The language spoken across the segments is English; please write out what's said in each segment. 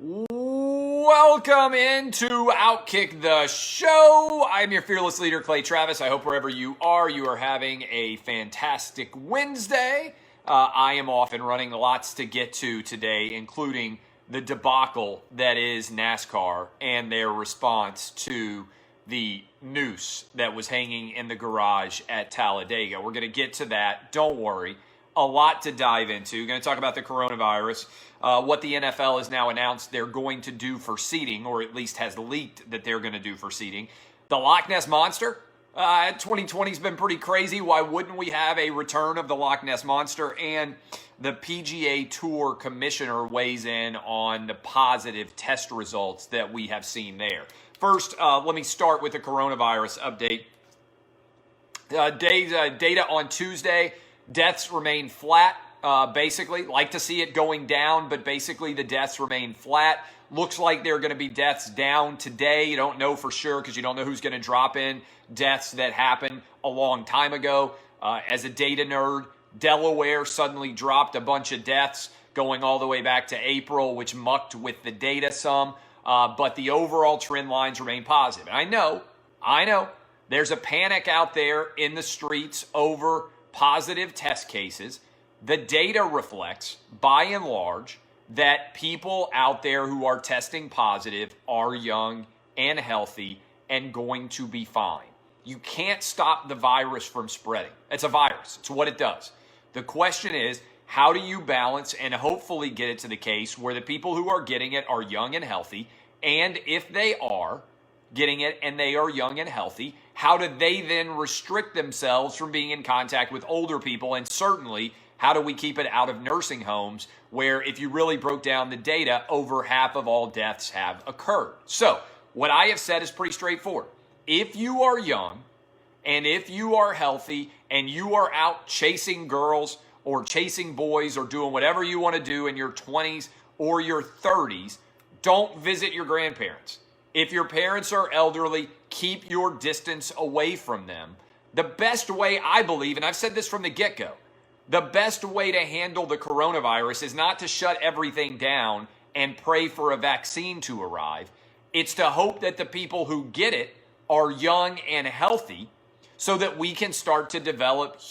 Welcome into Outkick the Show. I'm your fearless leader, Clay Travis. I hope wherever you are having a fantastic Wednesday. I am off and running, lots to get to today, including the debacle that is NASCAR and their response to the noose that was hanging in the garage at Talladega. We're going to get to that. Don't worry. A lot to dive into. We're going to talk about the coronavirus, what the NFL has now announced they're going to do for seeding, or at least has leaked that they're going to do for seeding. The Loch Ness Monster. 2020 has been pretty crazy. Why wouldn't we have a return of the Loch Ness Monster? And the PGA Tour commissioner weighs in on the positive test results that we have seen there. First, let me start with the coronavirus update. Data on Tuesday. Deaths remain flat, basically. Like to see it going down, but basically the deaths remain flat. Looks like there are going to be deaths down today. You don't know for sure because you don't know who's going to drop in deaths that happened a long time ago. As a data nerd, Delaware suddenly dropped a bunch of deaths going all the way back to April, which mucked with the data some. But the overall trend lines remain positive. And I know, there's a panic out there in the streets over positive test cases. The data reflects, by and large, that people out there who are testing positive are young and healthy and going to be fine. You can't stop the virus from spreading. It's a virus. It's what it does. The question is, how do you balance and hopefully get it to the case where the people who are getting it are young and healthy? And if they are getting it and they are young and healthy, how do they then restrict themselves from being in contact with older people? And certainly, how do we keep it out of nursing homes where, if you really broke down the data, over half of all deaths have occurred? So what I have said is pretty straightforward. If you are young and if you are healthy and you are out chasing girls or chasing boys or doing whatever you want to do in your 20s or your 30s, don't visit your grandparents. If your parents are elderly, keep your distance away from them. The best way, I believe, and I've said this from the get-go, the best way to handle the coronavirus is not to shut everything down and pray for a vaccine to arrive. It's to hope that the people who get it are young and healthy so that we can start to develop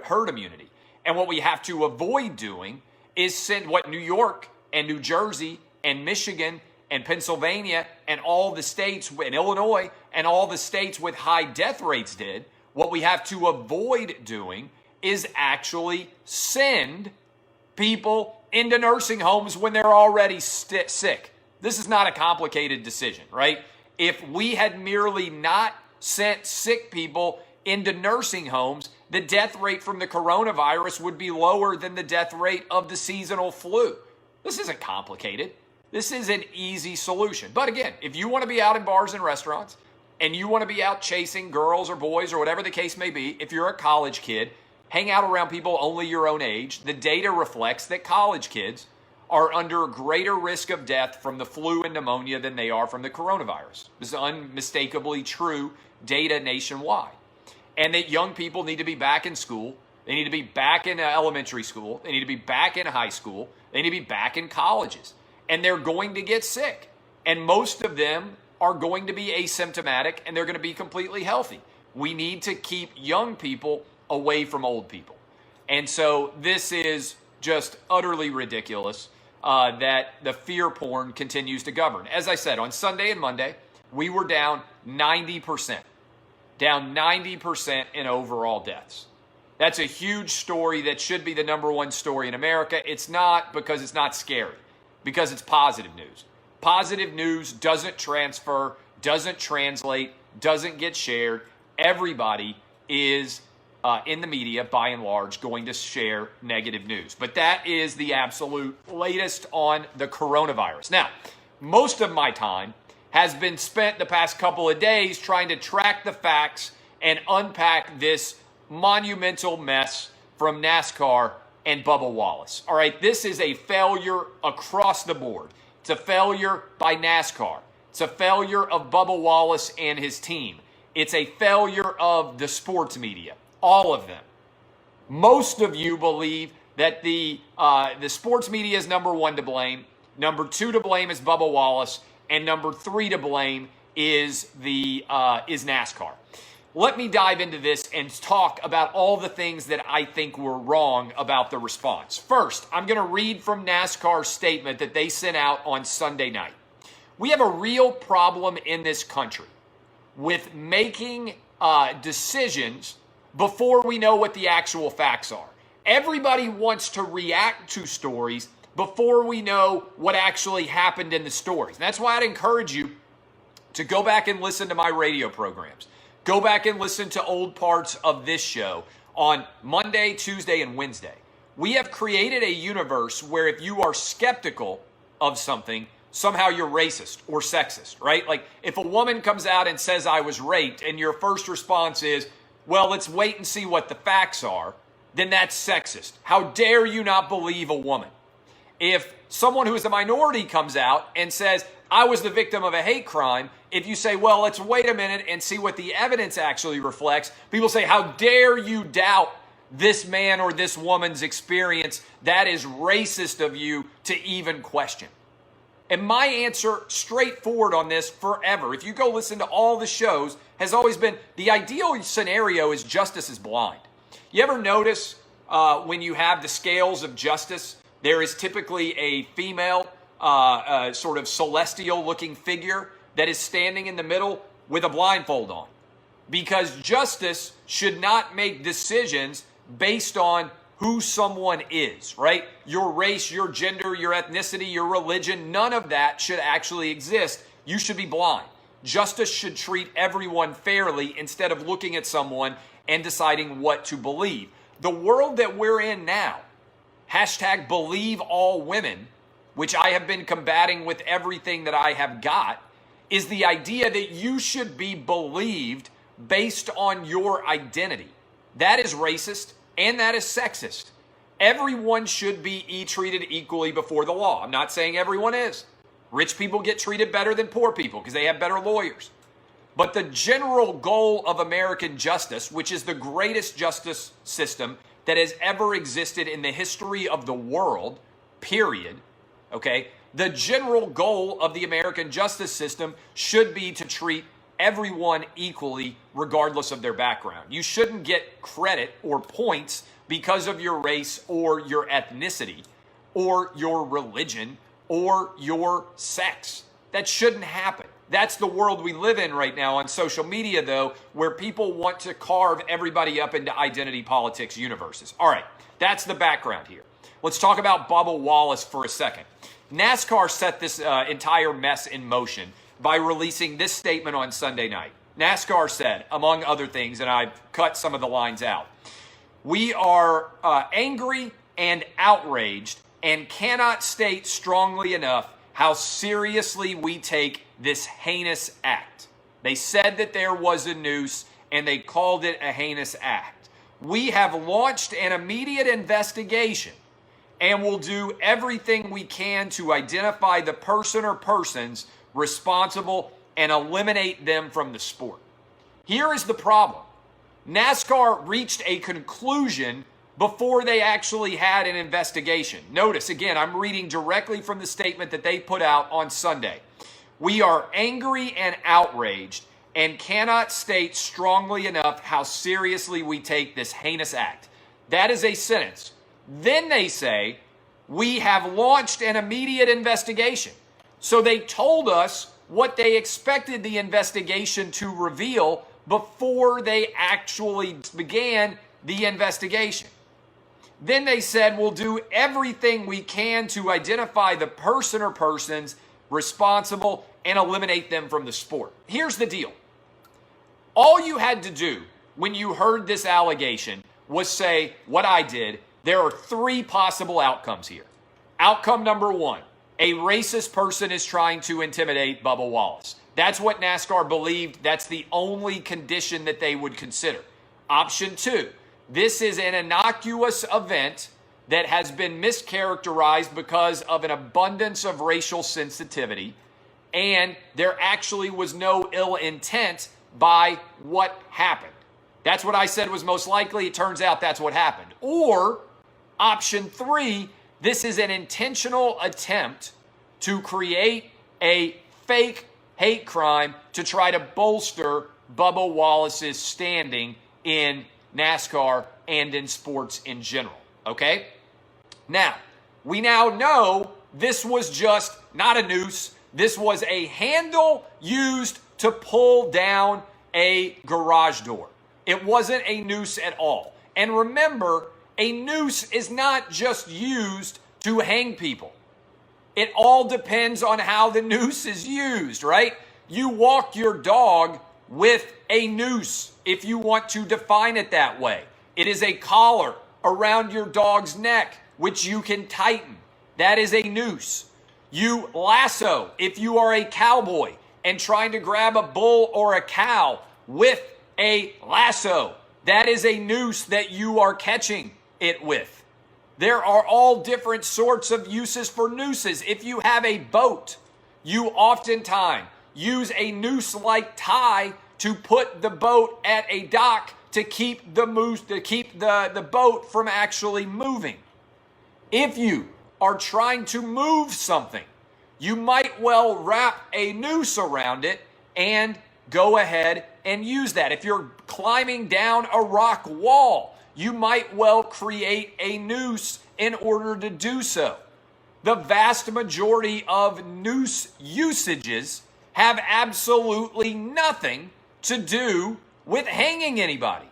herd immunity. And what we have to avoid doing is send what New York and New Jersey and Michigan and Pennsylvania and all the states, and Illinois and all the states with high death rates did. What we have to avoid doing is actually send people into nursing homes when they're already sick. This is not a complicated decision, right? If we had merely not sent sick people into nursing homes, the death rate from the coronavirus would be lower than the death rate of the seasonal flu. This isn't complicated. This is an easy solution. But again, if you want to be out in bars and restaurants and you want to be out chasing girls or boys or whatever the case may be, if you're a college kid, hang out around people only your own age. The data reflects that college kids are under greater risk of death from the flu and pneumonia than they are from the coronavirus. This is unmistakably true data nationwide. And that young people need to be back in school. They need to be back in elementary school. They need to be back in high school. They need to be back in colleges. And they're going to get sick. And most of them are going to be asymptomatic and they're going to be completely healthy. We need to keep young people away from old people. And so this is just utterly ridiculous that the fear porn continues to govern. As I said, on Sunday and Monday, we were down 90%. Down 90% in overall deaths. That's a huge story that should be the number one story in America. It's not, because it's not scary. Because it's positive news. Positive news doesn't transfer, doesn't translate, doesn't get shared. Everybody is in the media, by and large, going to share negative news. But that is the absolute latest on the coronavirus. Now, most of my time has been spent the past couple of days trying to track the facts and unpack this monumental mess from NASCAR and Bubba Wallace. All right, this is a failure across the board. It's a failure by NASCAR. It's a failure of Bubba Wallace and his team. It's a failure of the sports media, all of them. Most of you believe that the sports media is number one to blame. Number 2 to blame is Bubba Wallace. And number 3 to blame is NASCAR. Let me dive into this and talk about all the things that I think were wrong about the response. First, I'm going to read from NASCAR's statement that they sent out on Sunday night. We have a real problem in this country with making decisions before we know what the actual facts are. Everybody wants to react to stories before we know what actually happened in the stories. And that's why I'd encourage you to go back and listen to my radio programs. Go back and listen to old parts of this show on Monday, Tuesday, and Wednesday. We have created a universe where if you are skeptical of something, somehow you're racist or sexist, right? Like if a woman comes out and says I was raped and your first response is, well, let's wait and see what the facts are, then that's sexist. How dare you not believe a woman? If someone who is a minority comes out and says, I was the victim of a hate crime, if you say, well, let's wait a minute and see what the evidence actually reflects, people say, how dare you doubt this man or this woman's experience? That is racist of you to even question. And my answer, straightforward on this forever, if you go listen to all the shows, has always been the ideal scenario is justice is blind. You ever notice when you have the scales of justice, there is typically a female sort of celestial-looking figure that is standing in the middle with a blindfold on. Because justice should not make decisions based on who someone is, right? Your race, your gender, your ethnicity, your religion, none of that should actually exist. You should be blind. Justice should treat everyone fairly instead of looking at someone and deciding what to believe. The world that we're in now, hashtag believe all women, which I have been combating with everything that I have got, is the idea that you should be believed based on your identity. That is racist and that is sexist. Everyone should be treated equally before the law. I'm not saying everyone is. Rich people get treated better than poor people because they have better lawyers. But the general goal of American justice, which is the greatest justice system that has ever existed in the history of the world, period, okay? The general goal of the American justice system should be to treat everyone equally regardless of their background. You shouldn't get credit or points because of your race or your ethnicity or your religion or your sex. That shouldn't happen. That's the world we live in right now on social media, though, where people want to carve everybody up into identity politics universes. All right, that's the background here. Let's talk about Bubba Wallace for a second. NASCAR set this entire mess in motion by releasing this statement on Sunday night. NASCAR said, among other things, and I've cut some of the lines out, we are angry and outraged and cannot state strongly enough how seriously we take this heinous act. They said that there was a noose and they called it a heinous act. We have launched an immediate investigation and will do everything we can to identify the person or persons responsible and eliminate them from the sport. Here is the problem. NASCAR reached a conclusion before they actually had an investigation. Notice, again, I'm reading directly from the statement that they put out on Sunday. We are angry and outraged and cannot state strongly enough how seriously we take this heinous act. That is a sentence. Then they say, we have launched an immediate investigation. So they told us what they expected the investigation to reveal before they actually began the investigation. Then they said, we'll do everything we can to identify the person or persons responsible and eliminate them from the sport. Here's the deal. All you had to do when you heard this allegation was say what I did. There are three possible outcomes here. Outcome number one, a racist person is trying to intimidate Bubba Wallace. That's what NASCAR believed. That's the only condition that they would consider. Option two, this is an innocuous event that has been mischaracterized because of an abundance of racial sensitivity, and there actually was no ill intent by what happened. That's what I said was most likely. It turns out that's what happened. Or option three, this is an intentional attempt to create a fake hate crime to try to bolster Bubba Wallace's standing in NASCAR and in sports in general, okay? Now, we now know this was just not a noose. This was a handle used to pull down a garage door. It wasn't a noose at all. And remember, a noose is not just used to hang people. It all depends on how the noose is used, right? You walk your dog with a noose, if you want to define it that way. It is a collar around your dog's neck, which you can tighten. That is a noose. You lasso if you are a cowboy and trying to grab a bull or a cow with a lasso. That is a noose that you are catching it with. There are all different sorts of uses for nooses. If you have a boat, you oftentimes use a noose-like tie to put the boat at a dock to keep the boat from actually moving. If you are trying to move something, you might well wrap a noose around it and go ahead and use that. If you're climbing down a rock wall, you might well create a noose in order to do so. The vast majority of noose usages have absolutely nothing to do with hanging anybody.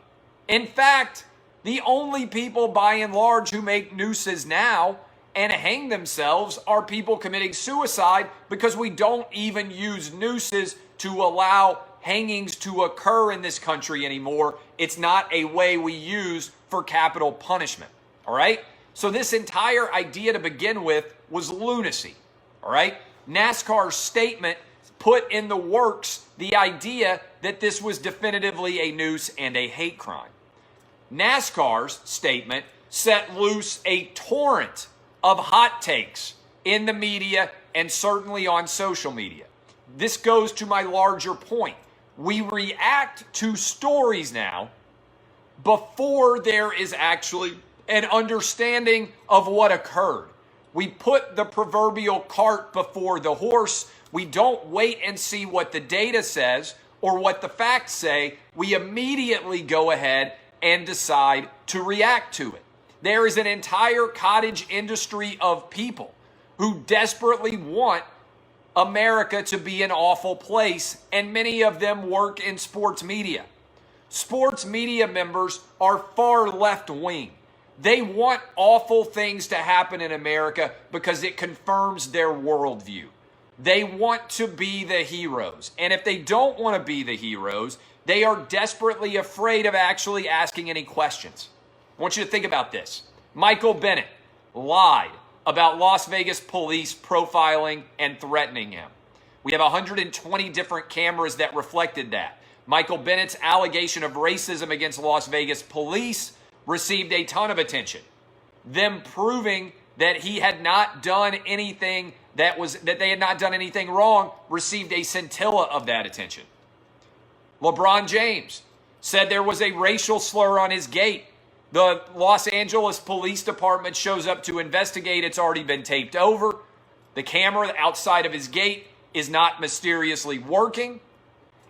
In fact, the only people by and large who make nooses now and hang themselves are people committing suicide, because we don't even use nooses to allow hangings to occur in this country anymore. It's not a way we use for capital punishment. All right? So this entire idea to begin with was lunacy. All right? NASCAR's statement put in the works the idea that this was definitively a noose and a hate crime. NASCAR's statement set loose a torrent of hot takes in the media and certainly on social media. This goes to my larger point. We react to stories now before there is actually an understanding of what occurred. We put the proverbial cart before the horse. We don't wait and see what the data says or what the facts say. We immediately go ahead and decide to react to it. There is an entire cottage industry of people who desperately want America to be an awful place, and many of them work in sports media. Sports media members are far left-wing. They want awful things to happen in America because it confirms their worldview. They want to be the heroes. And if they don't want to be the heroes, they are desperately afraid of actually asking any questions. I want you to think about this. Michael Bennett lied about Las Vegas police profiling and threatening him. We have 120 different cameras that reflected that. Michael Bennett's allegation of racism against Las Vegas police received a ton of attention. Them proving that he had not done anything that they had not done anything wrong received a scintilla of that attention. LeBron James said there was a racial slur on his gate. The Los Angeles Police Department shows up to investigate. It's already been taped over. The camera outside of his gate is not mysteriously working.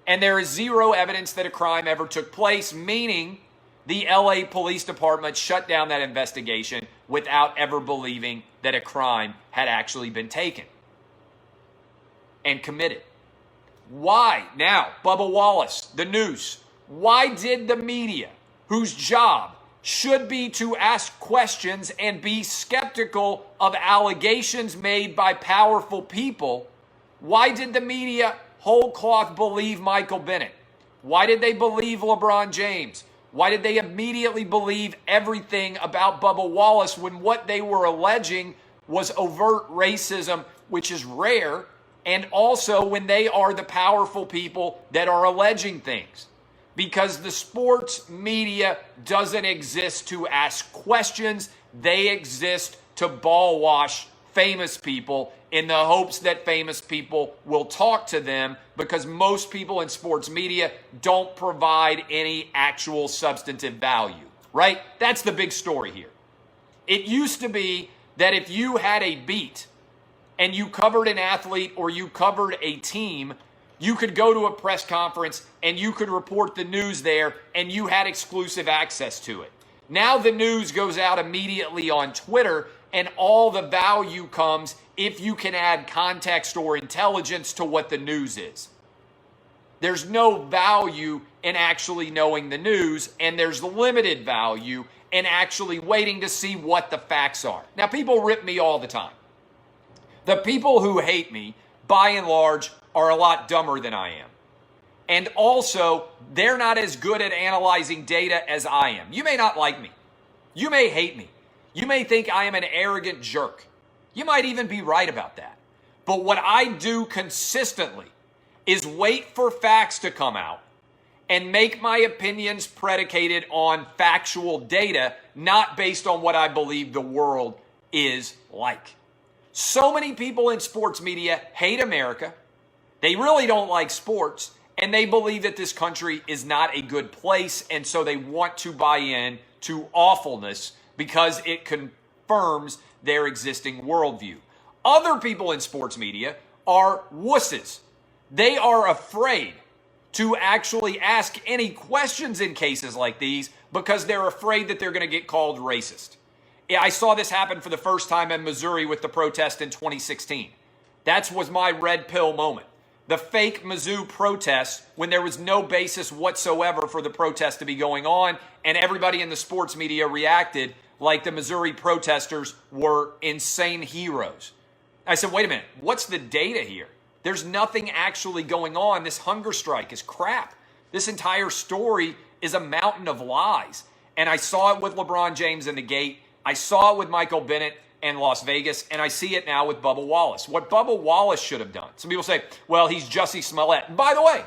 And there is zero evidence that a crime ever took place, meaning the LA Police Department shut down that investigation without ever believing that a crime had actually been taken and committed. Why? Now, Bubba Wallace, the noose. Why did the media, whose job should be to ask questions and be skeptical of allegations made by powerful people, why did the media whole cloth believe Michael Bennett? Why did they believe LeBron James? Why did they immediately believe everything about Bubba Wallace when what they were alleging was overt racism, which is rare, and also when they are the powerful people that are alleging things? Because the sports media doesn't exist to ask questions. They exist to ball wash famous people in the hopes that famous people will talk to them, because most people in sports media don't provide any actual substantive value, right? That's the big story here. It used to be that if you had a beat and you covered an athlete or you covered a team, you could go to a press conference and you could report the news there and you had exclusive access to it. Now the news goes out immediately on Twitter, and all the value comes if you can add context or intelligence to what the news is. There's no value in actually knowing the news, and there's limited value in actually waiting to see what the facts are. Now, people rip me all the time. The people who hate me, by and large, are a lot dumber than I am. And also, they're not as good at analyzing data as I am. You may not like me. You may hate me. You may think I am an arrogant jerk. You might even be right about that. But what I do consistently is wait for facts to come out and make my opinions predicated on factual data, not based on what I believe the world is like. So many people in sports media hate America. They really don't like sports, and they believe that this country is not a good place, and so they want to buy in to awfulness because it confirms their existing worldview. Other people in sports media are wusses. They are afraid to actually ask any questions in cases like these because they're afraid that they're going to get called racist. I saw this happen for the first time in Missouri with the protest in 2016. That was my red pill moment. The fake Mizzou protests, when there was no basis whatsoever for the protest to be going on, and everybody in the sports media reacted like the Missouri protesters were insane heroes. I said, wait a minute, what's the data here? There's nothing actually going on. This hunger strike is crap. This entire story is a mountain of lies. And I saw it with LeBron James in the gate. I saw it with Michael Bennett and Las Vegas, and I see it now with Bubba Wallace. What Bubba Wallace should have done. Some people say, well, he's Jussie Smollett. And by the way,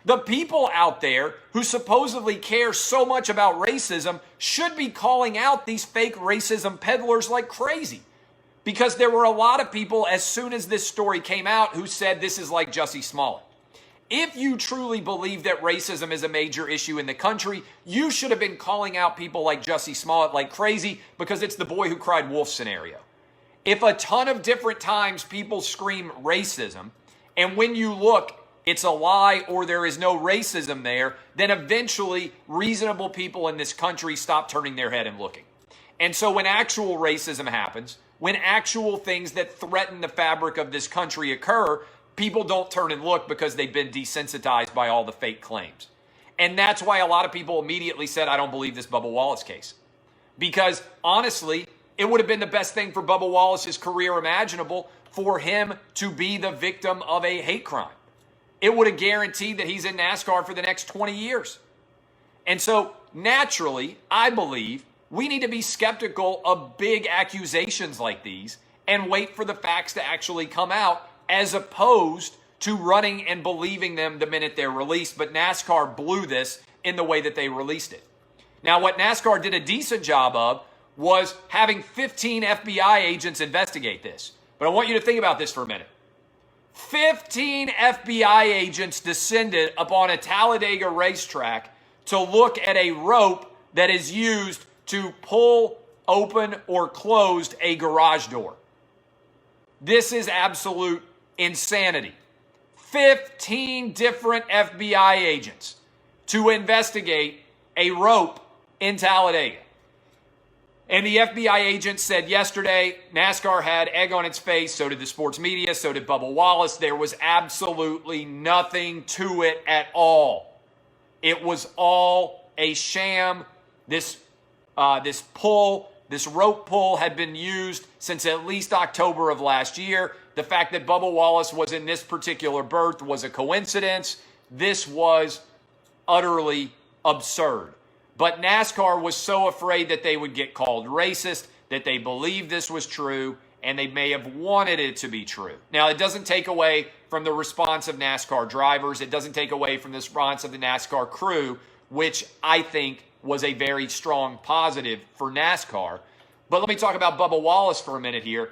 the people out there who supposedly care so much about racism should be calling out these fake racism peddlers like crazy. Because there were a lot of people, as soon as this story came out, who said this is like Jussie Smollett. If you truly believe that racism is a major issue in the country, you should have been calling out people like Jussie Smollett like crazy, because it's the boy who cried wolf scenario. If a ton of different times people scream racism, and when you look, it's a lie or there is no racism there, then eventually reasonable people in this country stop turning their head and looking. And so when actual racism happens, when actual things that threaten the fabric of this country occur, people don't turn and look because they've been desensitized by all the fake claims. And that's why a lot of people immediately said, I don't believe this Bubba Wallace case. Because honestly, it would have been the best thing for Bubba Wallace's career imaginable for him to be the victim of a hate crime. It would have guaranteed that he's in NASCAR for the next 20 years. And so naturally, I believe we need to be skeptical of big accusations like these and wait for the facts to actually come out, as opposed to running and believing them the minute they're released. But NASCAR blew this in the way that they released it. Now, what NASCAR did a decent job of was having 15 FBI agents investigate this. But I want you to think about this for a minute. 15 FBI agents descended upon a Talladega racetrack to look at a rope that is used to pull open or close a garage door. This is absolute insanity. 15 different FBI agents to investigate a rope in Talladega. And the FBI agent said yesterday, NASCAR had egg on its face, so did the sports media, so did Bubba Wallace. There was absolutely nothing to it at all. It was all a sham. This rope pull had been used since at least October of last year. The fact that Bubba Wallace was in this particular berth was a coincidence. This was utterly absurd. But NASCAR was so afraid that they would get called racist that they believed this was true, and they may have wanted it to be true. Now, it doesn't take away from the response of NASCAR drivers. It doesn't take away from the response of the NASCAR crew, which I think was a very strong positive for NASCAR. But let me talk about Bubba Wallace for a minute here.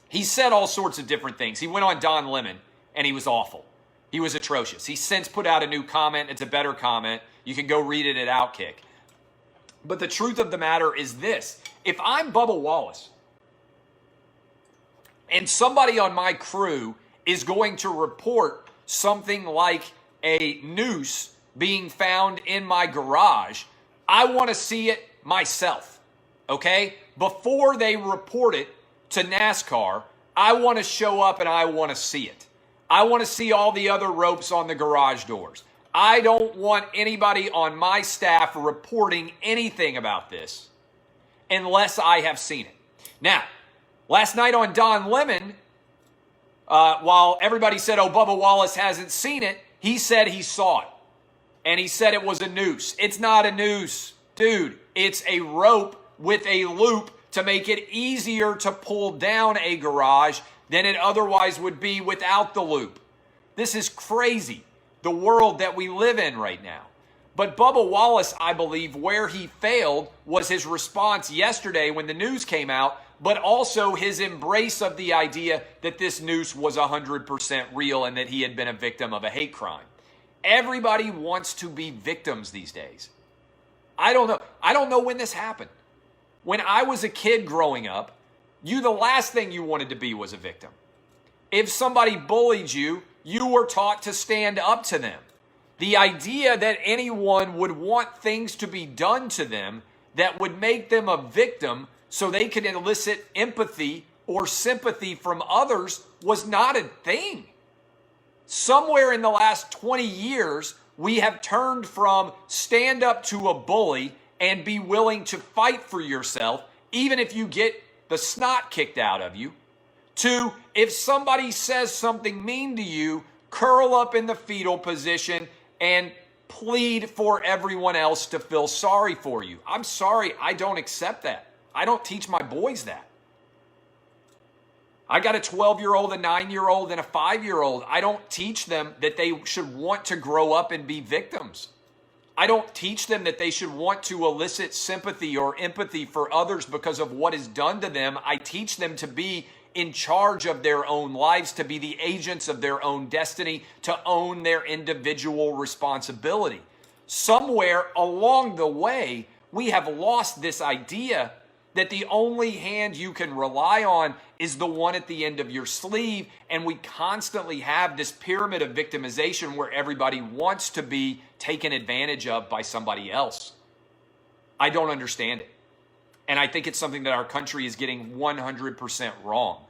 He said all sorts of different things. He went on Don Lemon, and he was awful. He was atrocious. He's since put out a new comment. It's a better comment. You can go read it at Outkick. But the truth of the matter is this. If I'm Bubba Wallace, and somebody on my crew is going to report something like a noose being found in my garage, I want to see it myself, okay? Before they report it to NASCAR, I want to show up and I want to see it. I want to see all the other ropes on the garage doors. I don't want anybody on my staff reporting anything about this unless I have seen it. Now, last night on Don Lemon, while everybody said, oh, Bubba Wallace hasn't seen it, he said he saw it. And he said it was a noose. It's not a noose. Dude, it's a rope with a loop to make it easier to pull down a garage than it otherwise would be without the loop. This is crazy, the world that we live in right now. But Bubba Wallace, I believe, where he failed was his response yesterday when the news came out, but also his embrace of the idea that this noose was 100% real and that he had been a victim of a hate crime. Everybody wants to be victims these days. I don't know. I don't know when this happened. When I was a kid growing up, the last thing you wanted to be was a victim. If somebody bullied you, you were taught to stand up to them. The idea that anyone would want things to be done to them that would make them a victim so they could elicit empathy or sympathy from others was not a thing. Somewhere in the last 20 years, we have turned from stand up to a bully and be willing to fight for yourself, even if you get the snot kicked out of you, to if somebody says something mean to you, curl up in the fetal position and plead for everyone else to feel sorry for you. I'm sorry, I don't accept that. I don't teach my boys that. I got a 12-year-old, a 9-year-old, and a 5-year-old. I don't teach them that they should want to grow up and be victims. I don't teach them that they should want to elicit sympathy or empathy for others because of what is done to them. I teach them to be in charge of their own lives, to be the agents of their own destiny, to own their individual responsibility. Somewhere along the way, we have lost this idea that the only hand you can rely on is the one at the end of your sleeve, and we constantly have this pyramid of victimization where everybody wants to be taken advantage of by somebody else. I don't understand it. And I think it's something that our country is getting 100% wrong.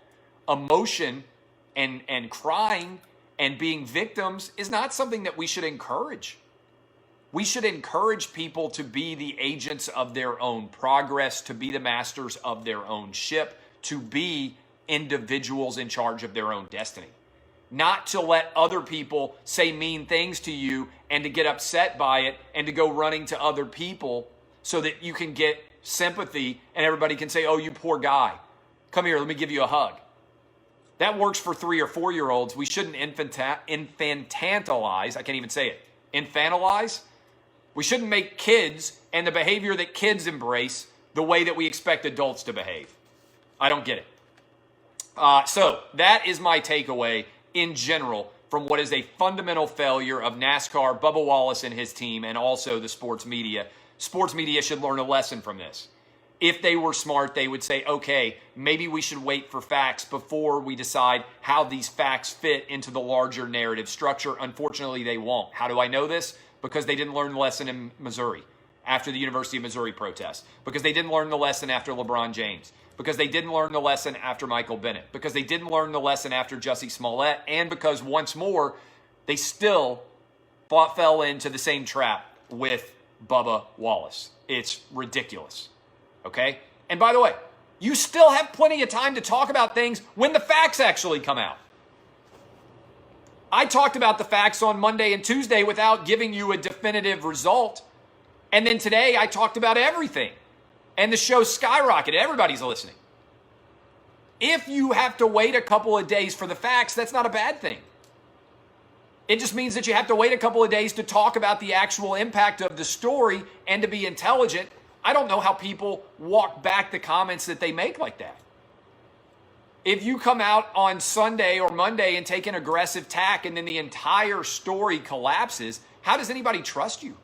Emotion and crying and being victims is not something that we should encourage. We should encourage people to be the agents of their own progress, to be the masters of their own ship, to be individuals in charge of their own destiny. Not to let other people say mean things to you and to get upset by it and to go running to other people so that you can get sympathy and everybody can say, oh, you poor guy. Come here, let me give you a hug. That works for 3 or 4-year-olds. We shouldn't infantilize. I can't even say it. Infantilize. We shouldn't make kids and the behavior that kids embrace the way that we expect adults to behave. I don't get it. So that is my takeaway in general from what is a fundamental failure of NASCAR, Bubba Wallace and his team, and also the sports media. Sports media should learn a lesson from this. If they were smart, they would say, okay, maybe we should wait for facts before we decide how these facts fit into the larger narrative structure. Unfortunately, they won't. How do I know this? Because they didn't learn the lesson in Missouri after the University of Missouri protest. Because they didn't learn the lesson after LeBron James. Because they didn't learn the lesson after Michael Bennett. Because they didn't learn the lesson after Jussie Smollett. And because, once more, they still fell into the same trap with Bubba Wallace. It's ridiculous. Okay? And by the way, you still have plenty of time to talk about things when the facts actually come out. I talked about the facts on Monday and Tuesday without giving you a definitive result. And then today I talked about everything. And the show skyrocketed. Everybody's listening. If you have to wait a couple of days for the facts, that's not a bad thing. It just means that you have to wait a couple of days to talk about the actual impact of the story and to be intelligent. I don't know how people walk back the comments that they make like that. If you come out on Sunday or Monday and take an aggressive tack and then the entire story collapses, how does anybody trust you?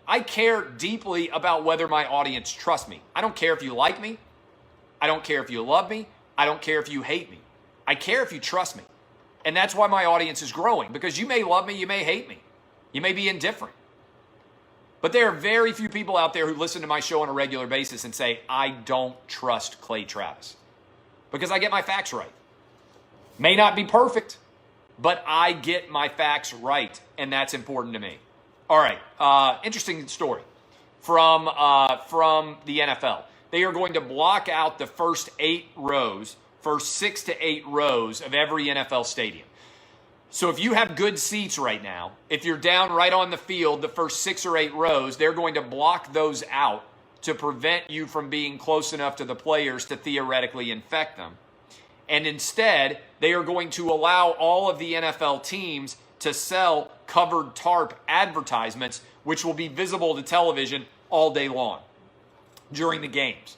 I care deeply about whether my audience trusts me. I don't care if you like me. I don't care if you love me. I don't care if you hate me. I care if you trust me. And that's why my audience is growing, because you may love me, you may hate me. You may be indifferent. But there are very few people out there who listen to my show on a regular basis and say, I don't trust Clay Travis. Because I get my facts right. May not be perfect, but I get my facts right, and that's important to me. All right, interesting story from the NFL. They are going to block out the first 6 to 8 rows of every NFL stadium. So if you have good seats right now, if you're down right on the field, the first 6 or 8 rows, they're going to block those out to prevent you from being close enough to the players to theoretically infect them. And instead, they are going to allow all of the NFL teams to sell covered tarp advertisements, which will be visible to television all day long during the games.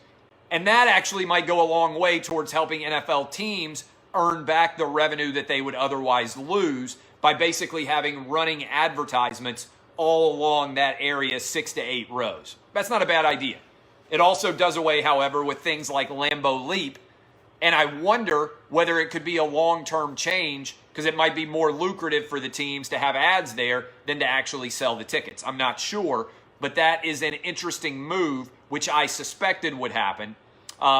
And that actually might go a long way towards helping NFL teams earn back the revenue that they would otherwise lose by basically having running advertisements all along that area, 6 to 8 rows. That's not a bad idea. It also does away, however, with things like Lambeau Leap, and I wonder whether it could be a long-term change because it might be more lucrative for the teams to have ads there than to actually sell the tickets. I'm not sure, but that is an interesting move, which I suspected would happen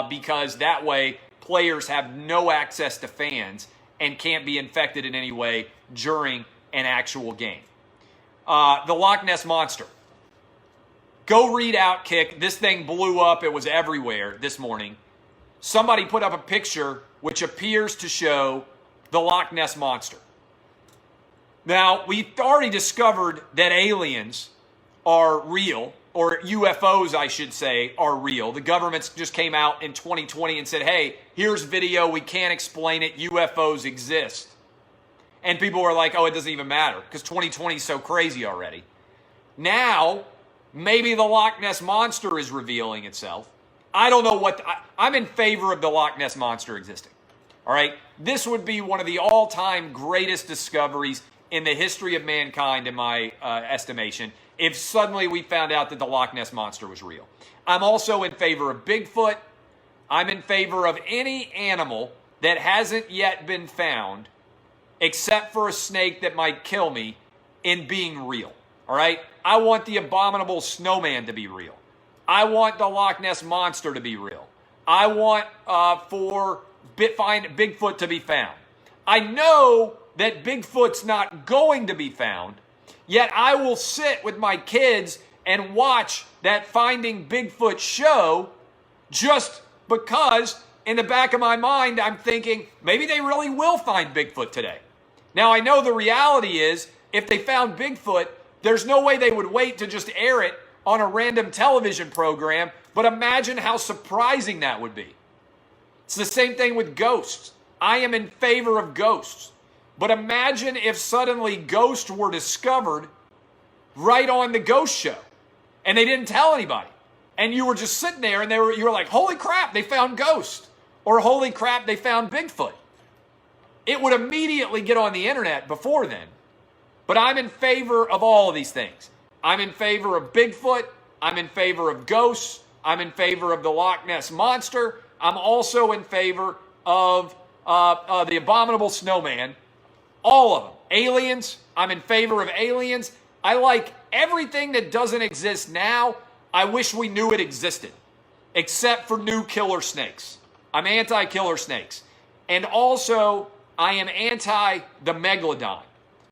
because that way players have no access to fans and can't be infected in any way during an actual game. The Loch Ness Monster. Go read Outkick. This thing blew up. It was everywhere this morning. Somebody put up a picture which appears to show the Loch Ness Monster. Now, we've already discovered that aliens are real, or UFOs, I should say, are real. The government just came out in 2020 and said, hey, here's video. We can't explain it. UFOs exist. And people were like, oh, it doesn't even matter because 2020 is so crazy already. Now, maybe the Loch Ness Monster is revealing itself. I don't know what... I'm in favor of the Loch Ness Monster existing. All right? This would be one of the all-time greatest discoveries in the history of mankind, in my estimation, if suddenly we found out that the Loch Ness Monster was real. I'm also in favor of Bigfoot. I'm in favor of any animal that hasn't yet been found, except for a snake that might kill me, in being real. All right? I want the abominable snowman to be real. I want the Loch Ness Monster to be real. I want find Bigfoot to be found. I know that Bigfoot's not going to be found, yet I will sit with my kids and watch that Finding Bigfoot show just because in the back of my mind I'm thinking maybe they really will find Bigfoot today. Now I know the reality is if they found Bigfoot, there's no way they would wait to just air it on a random television program, but imagine how surprising that would be. It's the same thing with ghosts. I am in favor of ghosts. But imagine if suddenly ghosts were discovered right on the ghost show and they didn't tell anybody. And you were just sitting there and you were like, holy crap, they found ghosts. Or holy crap, they found Bigfoot. It would immediately get on the internet before then. But I'm in favor of all of these things. I'm in favor of Bigfoot. I'm in favor of ghosts. I'm in favor of the Loch Ness Monster. I'm also in favor of the abominable snowman. All of them. Aliens. I'm in favor of aliens. I like everything that doesn't exist now. I wish we knew it existed. Except for new killer snakes. I'm anti-killer snakes. And also, I am anti the megalodon.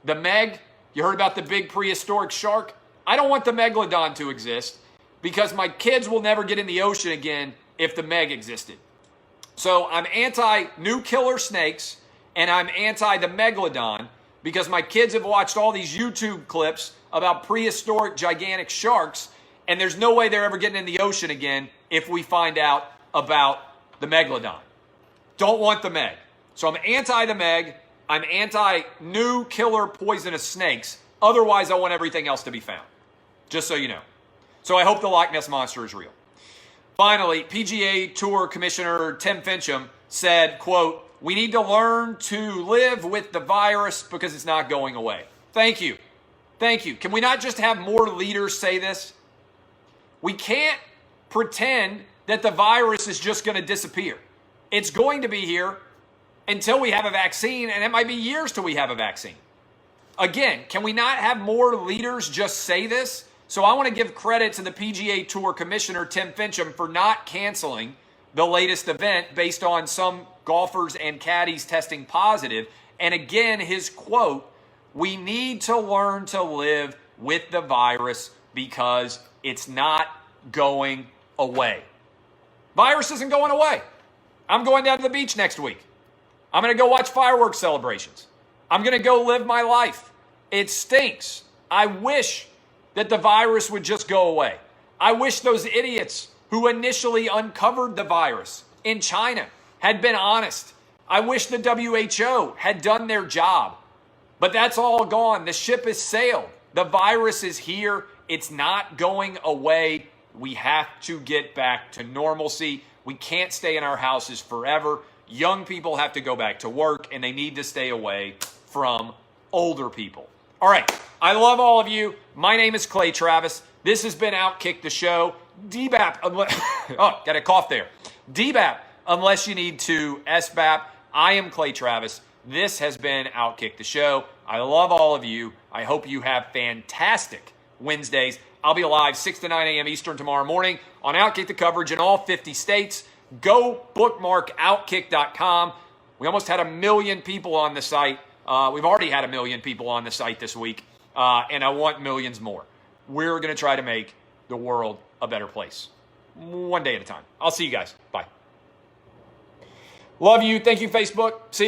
The Meg, you heard about the big prehistoric shark? I don't want the megalodon to exist because my kids will never get in the ocean again if the Meg existed. So I'm anti new killer snakes and I'm anti the megalodon because my kids have watched all these YouTube clips about prehistoric gigantic sharks and there's no way they're ever getting in the ocean again if we find out about the megalodon. Don't want the Meg. So I'm anti the Meg. I'm anti new killer poisonous snakes. Otherwise, I want everything else to be found. Just so you know. So I hope the Loch Ness Monster is real. Finally, PGA Tour Commissioner Tim Fincham said, quote, we need to learn to live with the virus because it's not going away. Thank you. Thank you. Can we not just have more leaders say this? We can't pretend that the virus is just going to disappear. It's going to be here until we have a vaccine, and it might be years till we have a vaccine. Again, can we not have more leaders just say this? So I want to give credit to the PGA Tour Commissioner, Tim Fincham, for not canceling the latest event based on some golfers and caddies testing positive. And again, his quote, "We need to learn to live with the virus because it's not going away." Virus isn't going away. I'm going down to the beach next week. I'm going to go watch fireworks celebrations. I'm going to go live my life. It stinks. I wish that the virus would just go away. I wish those idiots who initially uncovered the virus in China had been honest. I wish the WHO had done their job. But that's all gone. The ship has sailed. The virus is here. It's not going away. We have to get back to normalcy. We can't stay in our houses forever. Young people have to go back to work, and they need to stay away from older people. All right. I love all of you. My name is Clay Travis. This has been Outkick the Show. DBAP, oh, got a cough there. DBAP, unless you need to SBAP. I am Clay Travis. This has been Outkick the Show. I love all of you. I hope you have fantastic Wednesdays. I'll be live 6 to 9 a.m. Eastern tomorrow morning on Outkick the coverage in all 50 states. Go bookmark Outkick.com. We almost had 1 million people on the site. We've already had 1 million people on the site this week, and I want millions more. We're going to try to make the world a better place, one day at a time. I'll see you guys. Bye. Love you. Thank you, Facebook. See you.